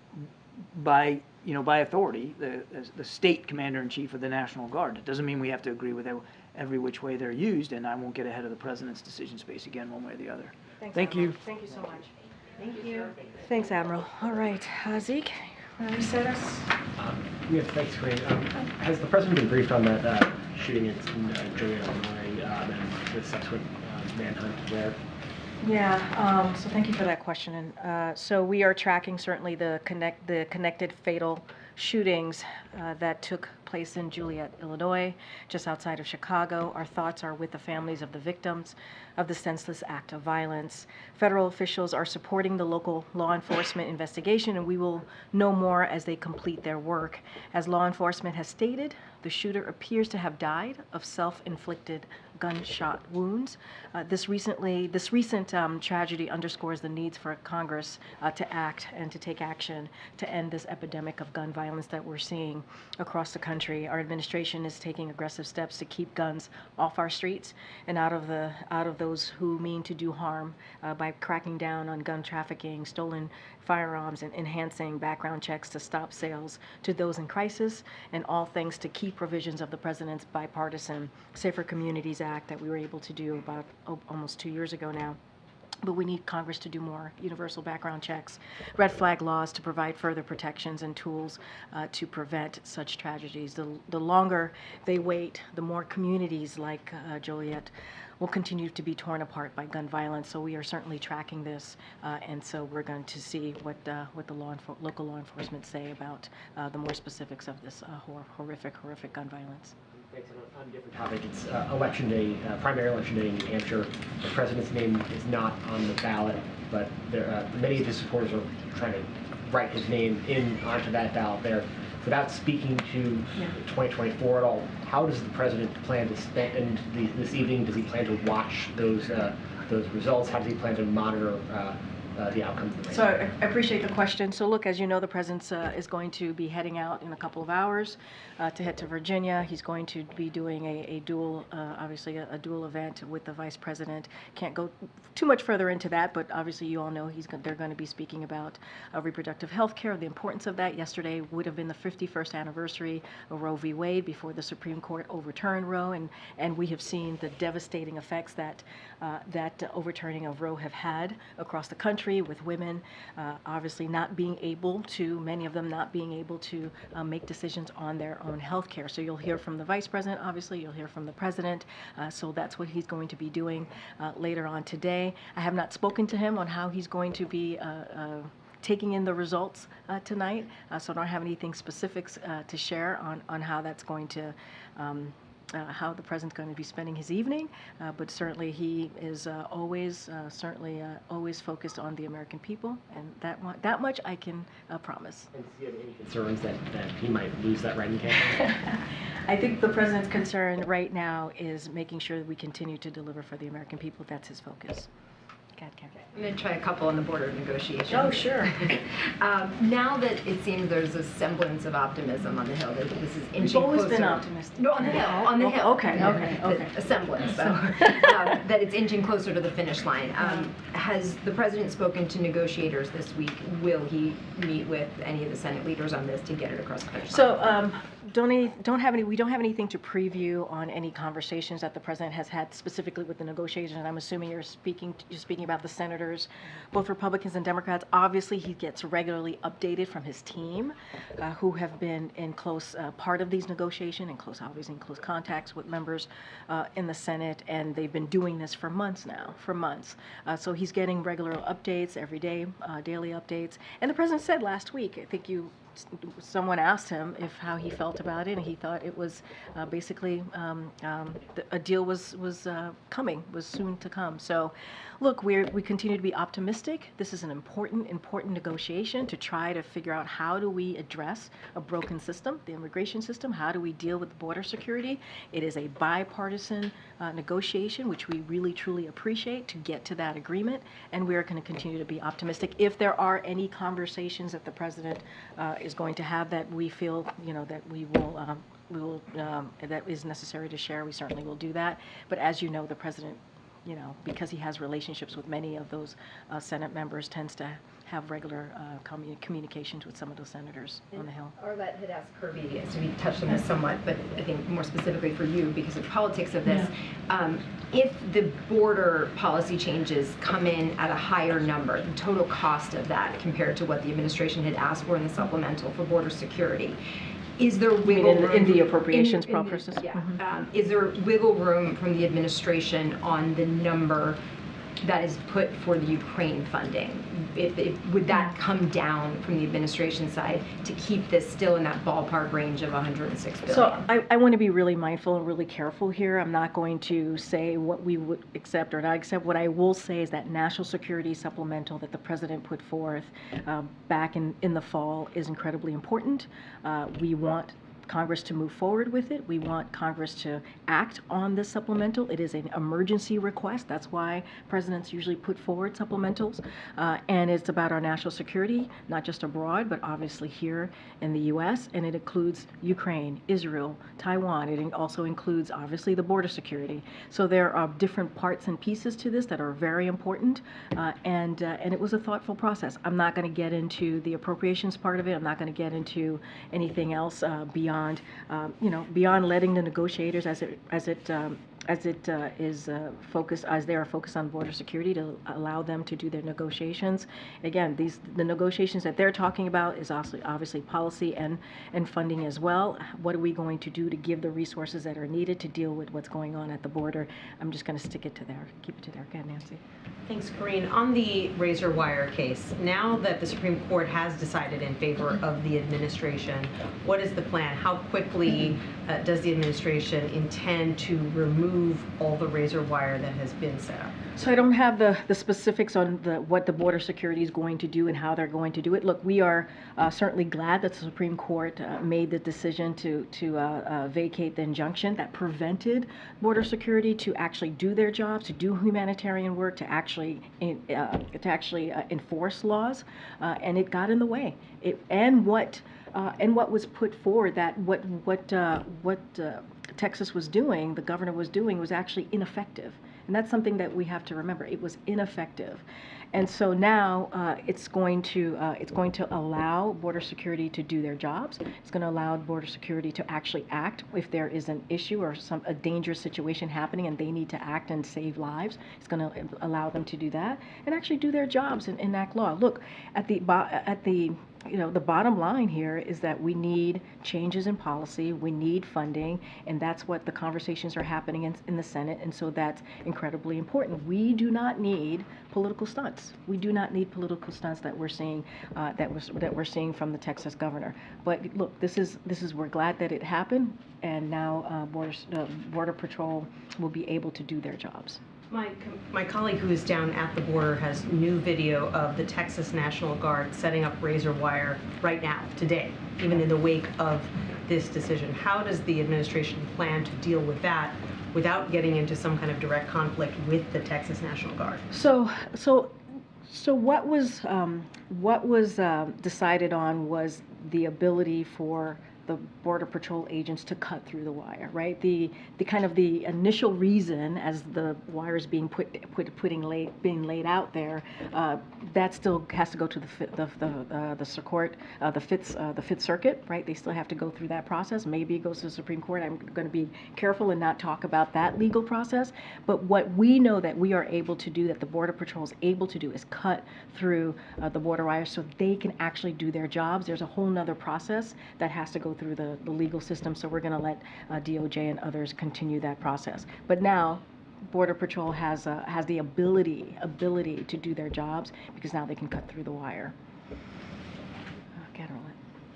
Speaker 3: by authority the state commander-in-chief of the National Guard. It doesn't mean we have to agree with every which way they're used, and I won't get ahead of the president's decision space again one way or the other.
Speaker 1: Thank you. Thank you so much. Thank you. Thanks, Admiral. All right, Zeke, want to reset us?
Speaker 4: Yes, thanks, Karine. Has the president been briefed on that shooting in Joliet, Illinois, and the subsequent manhunt there?
Speaker 1: Yeah, so thank you for that question. And so we are tracking certainly the connected fatal shootings that took place in Joliet, Illinois, just outside of Chicago. Our thoughts are with the families of the victims of the senseless act of violence. Federal officials are supporting the local law enforcement investigation, and we will know more as they complete their work. As law enforcement has stated, the shooter appears to have died of self-inflicted gunshot wounds. This recent tragedy underscores the needs for Congress to act and to take action to end this epidemic of gun violence that we're seeing across the country. Our administration is taking aggressive steps to keep guns off our streets and out of those who mean to do harm by cracking down on gun trafficking, stolen firearms, and enhancing background checks to stop sales to those in crisis, and all thanks to key provisions of the President's bipartisan Safer Communities Act that we were able to do about almost 2 years ago now. But we need Congress to do more: universal background checks, red flag laws to provide further protections and tools to prevent such tragedies. The longer they wait, the more communities like Joliet will continue to be torn apart by gun violence. So we are certainly tracking this, and so we're going to see what the local law enforcement say about the more specifics of this horrific gun violence.
Speaker 4: Thanks. On a different topic, it's election day, primary election day in New Hampshire. The president's name is not on the ballot, but many of his supporters are trying to write his name onto that ballot there. Without speaking to 2024 at all, how does the president plan to spend this evening? Does he plan to watch those results? How does he plan to monitor the outcomes of the race?
Speaker 1: So I appreciate the question. So look, as you know, the president is going to be heading out in a couple of hours to head to Virginia. He's going to be doing a dual, obviously a dual event with the vice president. Can't go too much further into that, but obviously you all know they're going to be speaking about reproductive health care, the importance of that. Yesterday would have been the 51st anniversary of Roe v. Wade before the Supreme Court overturned Roe, and we have seen the devastating effects that that overturning of Roe have had across the country, with women obviously not being able to, many of them not being able to make decisions on their own health care. So you'll hear from the vice president, obviously, you'll hear from the president. So that's what he's going to be doing later on today. I have not spoken to him on how he's going to be taking in the results tonight, so I don't have anything specifics to share on how that's going to how the president's going to be spending his evening, but certainly he is always focused on the American people, and that much I can promise.
Speaker 4: And do you have any concerns that he might lose that writing campaign?
Speaker 1: I think the president's concern right now is making sure that we continue to deliver for the American people. That's his focus.
Speaker 6: I'm going to try a couple on the border negotiations.
Speaker 1: Oh, sure.
Speaker 6: Now that it seems there's a semblance of optimism on the Hill, that this is inching
Speaker 1: We've always
Speaker 6: closer.
Speaker 1: been optimistic.
Speaker 6: No, on the Hill. On the Hill.
Speaker 1: Okay.
Speaker 6: A semblance, so, that it's inching closer to the finish line. Has the president spoken to negotiators this week? Will he meet with any of the Senate leaders on this to get it across the finish line?
Speaker 1: So we don't have anything to preview on any conversations that the president has had specifically with the negotiators. And I'm assuming you're speaking about the senators, both Republicans and Democrats. Obviously, he gets regularly updated from his team, who have been in close part of these negotiations, and obviously in close contacts with members in the Senate, and they've been doing this for months now, so he's getting regular updates every day, daily updates. And the president said last week, I think someone asked him how he felt about it, and he thought it was basically a deal was soon to come. So, look, we continue to be optimistic. This is an important negotiation to try to figure out how do we address a broken system, the immigration system. How do we deal with border security? It is a bipartisan negotiation, which we really truly appreciate, to get to that agreement, and we are going to continue to be optimistic. If there are any conversations that the president is going to have that we feel, that we will that is necessary to share, we certainly will do that. But as you know, the president, because he has relationships with many of those Senate members, tends to have regular communications with some of those senators on the Hill.
Speaker 6: Arlette had asked Kirby, so we touched on this somewhat, but I think more specifically for you, because of the politics of this, if the border policy changes come in at a higher number, the total cost of that compared to what the administration had asked for in the supplemental for border security, is there wiggle room
Speaker 1: in the appropriations process?
Speaker 6: Is there wiggle room from the administration on the number that is put for the Ukraine funding? Would that come down from the administration side to keep this still in that ballpark range of $106 billion?
Speaker 1: So I want to be really mindful and really careful here. I'm not going to say what we would accept or not accept. What I will say is that national security supplemental that the president put forth back in the fall is incredibly important. We want Congress to move forward with it. We want Congress to act on this supplemental. It is an emergency request. That's why presidents usually put forward supplementals. And it's about our national security, not just abroad, but obviously here in the U.S. And it includes Ukraine, Israel, Taiwan. It also includes, obviously, the border security. So there are different parts and pieces to this that are very important. And it was a thoughtful process. I'm not going to get into the appropriations part of it. I'm not going to get into anything else beyond letting the negotiators as they are focused on border security, to allow them to do their negotiations. Again, the negotiations that they're talking about is obviously policy and funding as well. What are we going to do to give the resources that are needed to deal with what's going on at the border? I'm just going to keep it to there. Go ahead, Nancy.
Speaker 7: Thanks, Karine. On the razor wire case, now that the Supreme Court has decided in favor of the administration, what is the plan? How quickly does the administration intend to remove remove all the razor wire that has been set up?
Speaker 1: So I don't have the specifics on what the border security is going to do and how they're going to do it. Look, we are certainly glad that the Supreme Court made the decision to vacate the injunction that prevented border security to actually do their jobs, to do humanitarian work, to actually enforce laws, and it got in the way. And what was put forward, that what Texas was doing, the governor was doing, was actually ineffective. And that's something that we have to remember. It was ineffective. And so now it's going to allow border security to do their jobs. It's going to allow border security to actually act if there is an issue or a dangerous situation happening and they need to act and save lives. It's going to allow them to do that and actually do their jobs and enact law. Look, the bottom line here is that we need changes in policy, we need funding, and that's what the conversations are happening in the Senate, and so that's incredibly important. We do not need political stunts. We do not need political stunts that we're seeing that we're seeing from the Texas governor. But look, we're glad that it happened, and now Border Patrol will be able to do their jobs.
Speaker 7: My colleague who is down at the border has new video of the Texas National Guard setting up razor wire right now, today, even in the wake of this decision. How does the administration plan to deal with that without getting into some kind of direct conflict with the Texas National Guard?
Speaker 1: So what was decided on was the ability for the Border Patrol agents to cut through the wire, right? The kind of the initial reason, as the wire is being being laid out there, that still has to go to the Fifth Circuit, right? They still have to go through that process. Maybe it goes to the Supreme Court. I'm going to be careful and not talk about that legal process. But what we know that we are able to do, that the Border Patrol is able to do, is cut through the border wire so they can actually do their jobs. There's a whole nother process that has to go through the legal system, so we're going to let DOJ and others continue that process. But now, Border Patrol has the ability to do their jobs because now they can cut through the wire. Karine.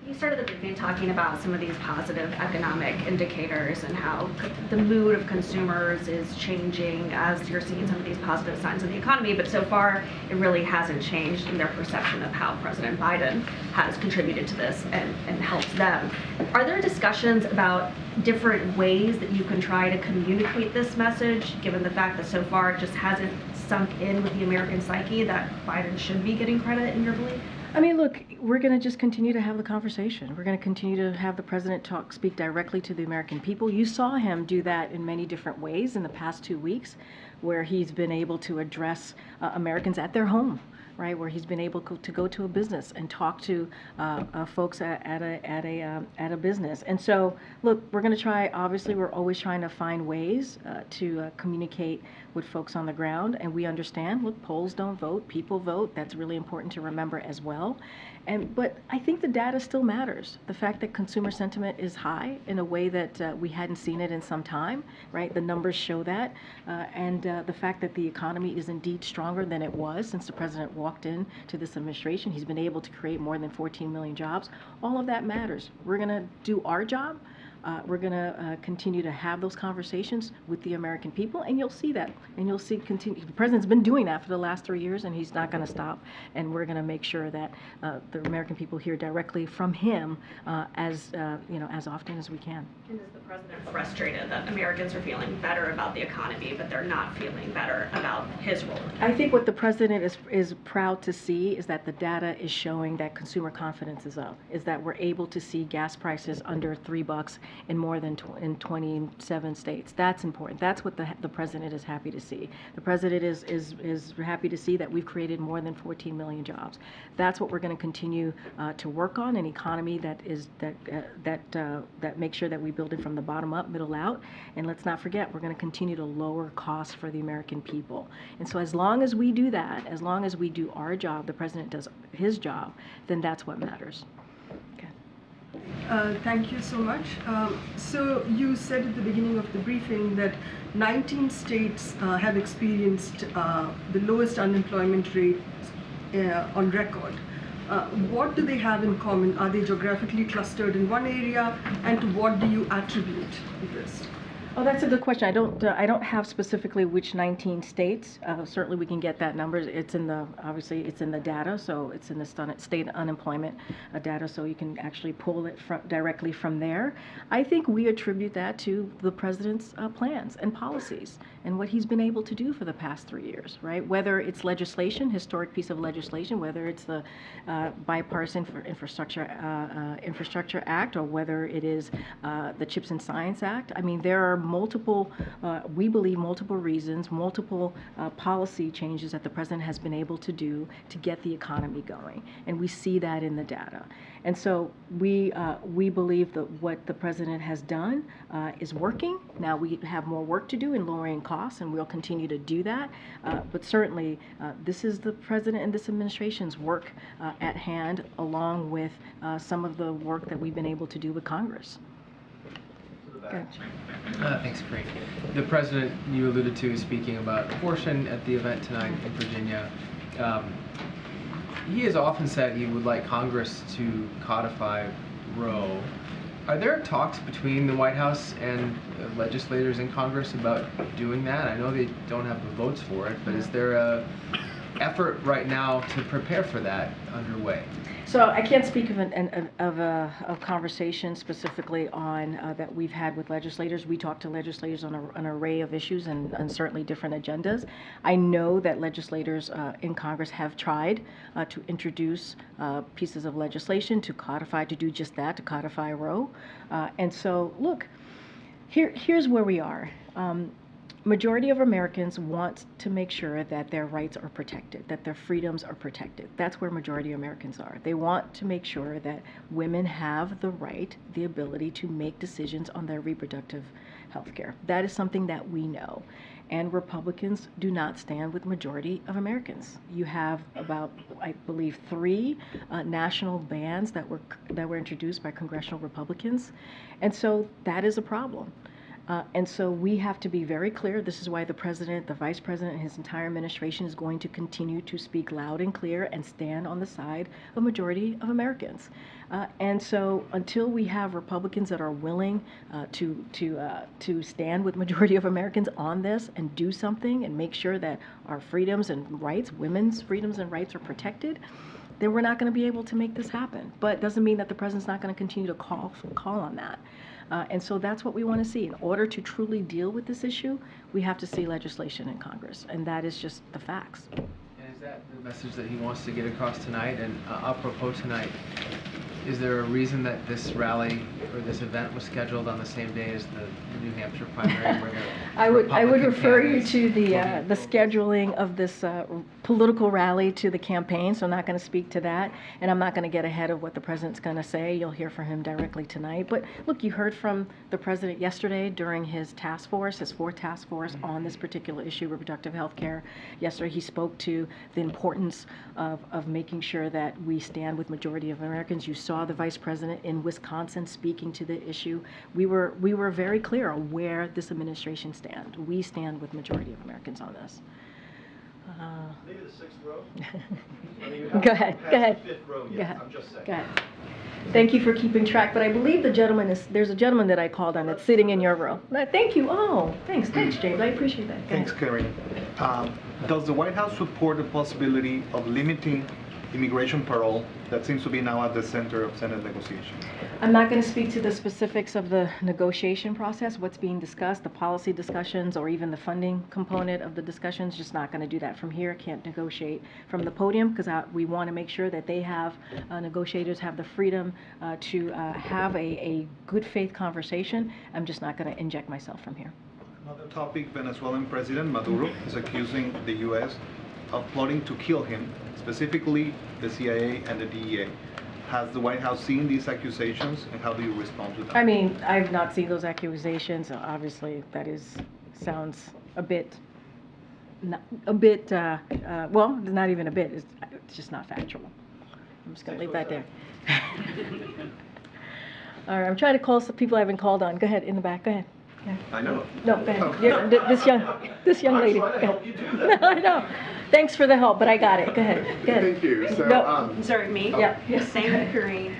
Speaker 11: You started the briefing talking about some of these positive economic indicators and how the mood of consumers is changing as you're seeing some of these positive signs of the economy, but so far it really hasn't changed in their perception of how President Biden has contributed to this and helped them. Are there discussions about different ways that you can try to communicate this message, given the fact that so far it just hasn't sunk in with the American psyche that Biden should be getting credit, in your belief?
Speaker 1: I mean, look, we're going to just continue to have the conversation. We're going to continue to have the president speak directly to the American people. You saw him do that in many different ways in the past 2 weeks, where he's been able to address Americans at their home, right? Where he's been able to go to a business and talk to folks at a business. And so, look, we're going to try. Obviously, we're always trying to find ways to communicate with folks on the ground, and we understand. Look, polls don't vote; people vote. That's really important to remember as well. But I think the data still matters. The fact that consumer sentiment is high in a way that we hadn't seen it in some time, right? The numbers show that, and the fact that the economy is indeed stronger than it was since the president walked in to this administration. He's been able to create more than 14 million jobs. All of that matters. We're going to do our job. We're going to continue to have those conversations with the American people, and you'll see that. And you'll see continue. The president's been doing that for the last 3 years, and he's not going to stop. And we're going to make sure that the American people hear directly from him as often as we can.
Speaker 11: And is the president frustrated that Americans are feeling better about the economy, but they're not feeling better about his role?
Speaker 1: I think what the president is proud to see is that the data is showing that consumer confidence is up, is that we're able to see gas prices under $3 in more than in 27 states. That's important. That's what the president is happy to see. The president is happy to see that we've created more than 14 million jobs. That's what we're going to continue to work on, an economy that makes sure that we build it from the bottom up, middle out. And let's not forget, we're going to continue to lower costs for the American people. And so as long as we do that, as long as we do our job, the president does his job, then that's what matters.
Speaker 21: Thank you so much. So you said at the beginning of the briefing that 19 states have experienced the lowest unemployment rate on record. What do they have in common? Are they geographically clustered in one area, and to what do you attribute this?
Speaker 1: Oh, that's a good question. I don't have specifically which 19 states. Certainly, we can get that number. It's in the, obviously, it's in the data, so it's in the state unemployment data, so you can actually pull it directly from there. I think we attribute that to the president's plans and policies and what he's been able to do for the past 3 years, right? Whether it's legislation, historic piece of legislation, whether it's the bipartisan infrastructure act, or whether it is the CHIPS and Science Act. I mean, there are multiple, we believe multiple reasons, multiple policy changes that the president has been able to do to get the economy going. And we see that in the data. And so we believe that what the president has done is working. Now we have more work to do in lowering costs, and we'll continue to do that. But certainly, this is the president and this administration's work at hand, along with some of the work that we've been able to do with Congress.
Speaker 5: Thanks, Karine. The president, you alluded to, speaking about abortion at the event tonight in Virginia. He has often said he would like Congress to codify Roe. Are there talks between the White House and legislators in Congress about doing that? I know they don't have the votes for it, but is there a effort right now to prepare for that underway?
Speaker 1: So I can't speak of a conversation specifically on that we've had with legislators. We talk to legislators on an array of issues and certainly different agendas. I know that legislators in Congress have tried to introduce pieces of legislation to codify, to do just that, to codify Roe. And so, look, here's where we are. Majority of Americans want to make sure that their rights are protected, that their freedoms are protected. That's where majority of Americans are. They want to make sure that women have the right, the ability to make decisions on their reproductive health care. That is something that we know. And Republicans do not stand with majority of Americans. You have about, I believe, 3 national bans that were introduced by congressional Republicans. And so that is a problem. And so we have to be very clear. This is why the president, the vice president, and his entire administration is going to continue to speak loud and clear and stand on the side of majority of Americans. And so until we have Republicans that are willing to stand with majority of Americans on this and do something and make sure that our freedoms and rights, women's freedoms and rights, are protected, then we're not going to be able to make this happen. But it doesn't mean that the president's not going to continue to call on that. And so that's what we want to see. In order to truly deal with this issue, we have to see legislation in Congress, and that is just the facts.
Speaker 5: And is that the message that he wants to get across tonight? And apropos tonight, is there a reason that this rally or this event was scheduled on the same day as the New Hampshire primary? Where
Speaker 1: I would refer you to the scheduling of this political rally to the campaign, so I'm not going to speak to that, and I'm not going to get ahead of what the president's going to say. You'll hear from him directly tonight. But look, you heard from the president yesterday during his task force, his 4th task force on this particular issue, reproductive health care. Yesterday he spoke to the importance of making sure that we stand with majority of Americans. You saw the vice president in Wisconsin speaking to the issue. We were very clear on where this administration stands. We stand with majority of Americans on this.
Speaker 9: Maybe the 6th row?
Speaker 1: Go ahead. Go ahead.
Speaker 9: The 5th row yet. I'm just saying.
Speaker 1: Go ahead. Thank you for keeping track, but I believe there's a gentleman that I called on that's sitting in your row. Thank you. Oh, thanks, James. I appreciate that.
Speaker 2: Thanks, Karine. Does the White House support the possibility of limiting immigration parole that seems to be now at the center of Senate negotiations?
Speaker 1: I'm not going to speak to the specifics of the negotiation process, what's being discussed, the policy discussions, or even the funding component of the discussions. Just not going to do that from here. Can't negotiate from the podium because we want to make sure that they have, negotiators have the freedom to have a good faith conversation. I'm just not going to inject myself from here.
Speaker 2: Another topic, Venezuelan President Maduro is accusing the U.S. of plotting to kill him, specifically the CIA and the DEA. Has the White House seen these accusations, and how do you respond to them?
Speaker 1: I mean, I've not seen those accusations. Obviously, that sounds a bit, well, not even a bit. It's just not factual. I'm just going to leave that there. All right, I'm trying to call some people I haven't called on. Go ahead, in the back. Go ahead.
Speaker 9: I know.
Speaker 1: No, go ahead. This young lady. Go ahead. No, I know. Thanks for the help, but I got it. Go ahead.
Speaker 2: Thank you. So,
Speaker 1: no.
Speaker 10: Sorry, me?
Speaker 1: Yeah.
Speaker 10: Same with Karine.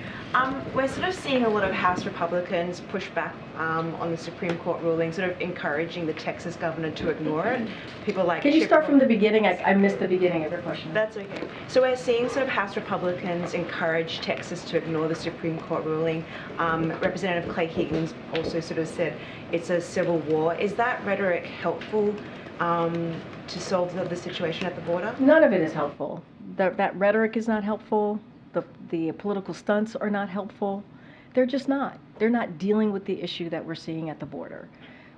Speaker 8: We're sort of seeing a lot of House Republicans push back on the Supreme Court ruling, sort of encouraging the Texas governor to ignore it. People like
Speaker 1: Can you start from the beginning? I missed the beginning of your question.
Speaker 8: That's okay. So we're seeing sort of House Republicans encourage Texas to ignore the Supreme Court ruling. Representative Clay Higgins also sort of said it's a civil war. Is that rhetoric helpful to solve the situation at the border?
Speaker 1: None of it is helpful. That rhetoric is not helpful. The political stunts are not helpful. They're just not. They're not dealing with the issue that we're seeing at the border.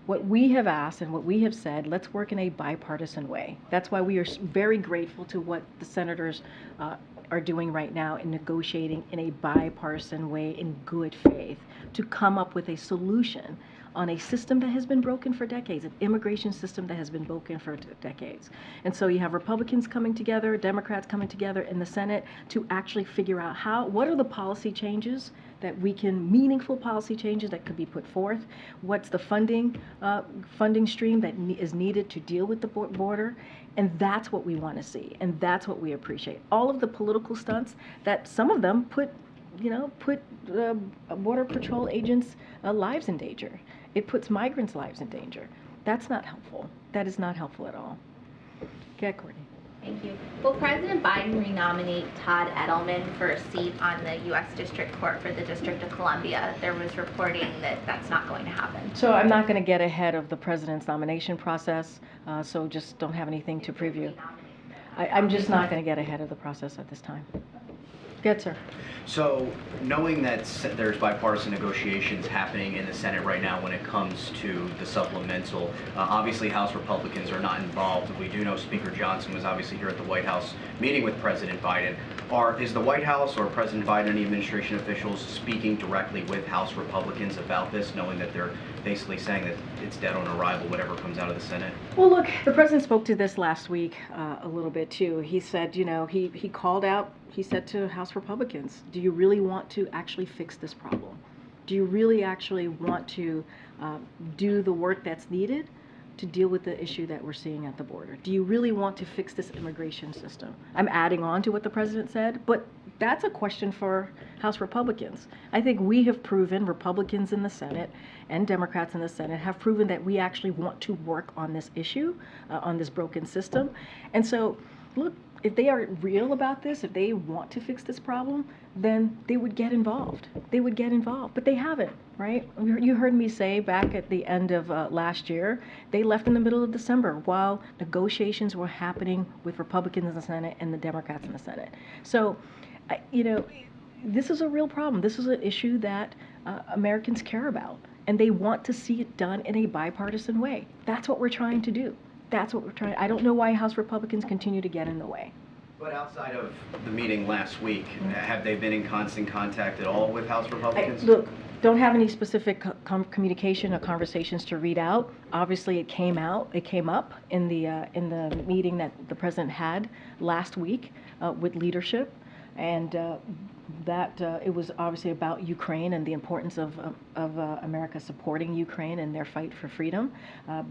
Speaker 1: What we have asked and what we have said, let's work in a bipartisan way. That's why we are very grateful to what the senators are doing right now in negotiating in a bipartisan way in good faith to come up with a solution on a system that has been broken for decades, an immigration system that has been broken for decades. And so you have Republicans coming together, Democrats coming together in the Senate to actually figure out what are the policy changes that we can, meaningful policy changes that could be put forth, what's the funding stream that is needed to deal with the border, and that's what we want to see, and that's what we appreciate. All of the political stunts that some of them put Border Patrol agents' lives in danger. It puts migrants' lives in danger. That's not helpful. That is not helpful at all. Okay, Courtney.
Speaker 18: Thank you. Will President Biden renominate Todd Edelman for a seat on the U.S. District Court for the District of Columbia? There was reporting that that's not going to happen.
Speaker 1: So I'm not going to get ahead of the president's nomination process, so just don't have anything to preview. I'm just not going to get ahead of the process at this time. Good, sir.
Speaker 22: So, knowing that there's bipartisan negotiations happening in the Senate right now when it comes to the supplemental, obviously House Republicans are not involved. We do know Speaker Johnson was obviously here at the White House meeting with President Biden. Is the White House or President Biden, any administration officials, speaking directly with House Republicans about this, knowing that they're basically saying that it's dead on arrival, whatever comes out of the Senate?
Speaker 1: Well, look, the president spoke to this last week a little bit too. He said, he called out, he said to House Republicans, do you really want to actually fix this problem? Do you really actually want to do the work that's needed to deal with the issue that we're seeing at the border? Do you really want to fix this immigration system? I'm adding on to what the president said, but that's a question for House Republicans. I think we have proven, Republicans in the Senate and Democrats in the Senate have proven that we actually want to work on this issue, on this broken system. And so, look, if they are real about this, if they want to fix this problem, then they would get involved. They would get involved, but they haven't, right? You heard me say back at the end of last year, they left in the middle of December while negotiations were happening with Republicans in the Senate and the Democrats in the Senate. So, this is a real problem. This is an issue that Americans care about, and they want to see it done in a bipartisan way. That's what we're trying to do. That's what we're trying. I don't know why House Republicans continue to get in the way.
Speaker 22: But outside of the meeting last week, have they been in constant contact at all with House Republicans?
Speaker 1: Look, don't have any specific communication or conversations to read out. Obviously, it came up in the meeting that the president had last week with leadership, and that it was obviously about Ukraine and the importance of America supporting Ukraine in their fight for freedom.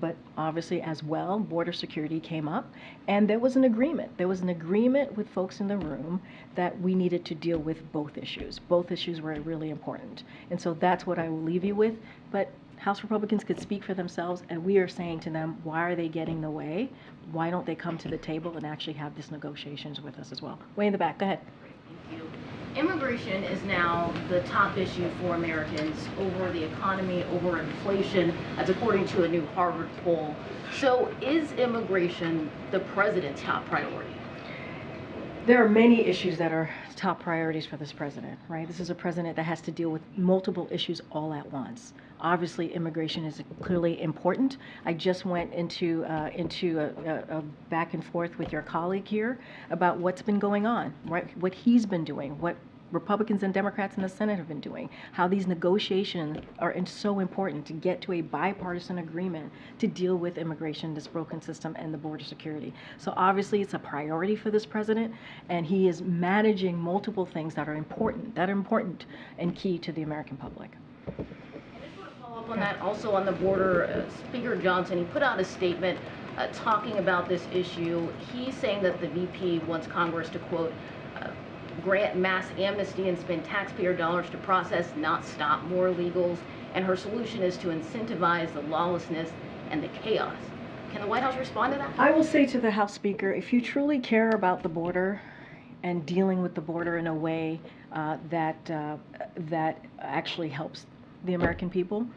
Speaker 1: But obviously as well, border security came up, and there was an agreement. There was an agreement with folks in the room that we needed to deal with both issues. Both issues were really important. And so that's what I will leave you with. But House Republicans could speak for themselves, and we are saying to them, why are they getting in the way? Why don't they come to the table and actually have these negotiations with us as well? Way in the back, go ahead.
Speaker 23: Thank you. Immigration is now the top issue for Americans over the economy, over inflation, as according to a new Harvard poll. So is immigration the president's top priority?
Speaker 1: There are many issues that are top priorities for this president, right? This is a president that has to deal with multiple issues all at once. Obviously, immigration is clearly important. I just went into a back and forth with your colleague here about what's been going on, right? What he's been doing, what Republicans and Democrats in the Senate have been doing, how these negotiations are so important to get to a bipartisan agreement to deal with immigration, this broken system, and the border security. So obviously it's a priority for this president, and he is managing multiple things that are important and key to the American public.
Speaker 23: Follow up on that, also on the border, Speaker Johnson, he put out a statement talking about this issue. He's saying that the VP wants Congress to, quote, grant mass amnesty and spend taxpayer dollars to process, not stop more illegals. And her solution is to incentivize the lawlessness and the chaos. Can the White House respond to that?
Speaker 1: I will say to the House Speaker, if you truly care about the border and dealing with the border in a way that actually helps the American people,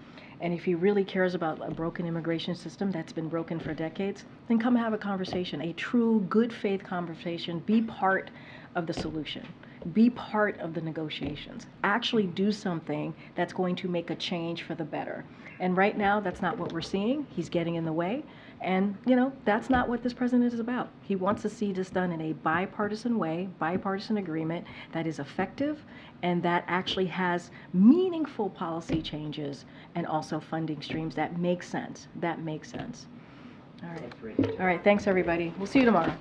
Speaker 1: and if he really cares about a broken immigration system that's been broken for decades, then come have a conversation, a true good faith conversation. Be part of the solution. Be part of the negotiations. Actually do something that's going to make a change for the better. And right now, that's not what we're seeing. He's getting in the way. And, you know, that's not what this president is about. He wants to see this done in a bipartisan way, bipartisan agreement that is effective and that actually has meaningful policy changes and also funding streams that make sense. That make sense. All right. All right. Thanks, everybody. We'll see you tomorrow.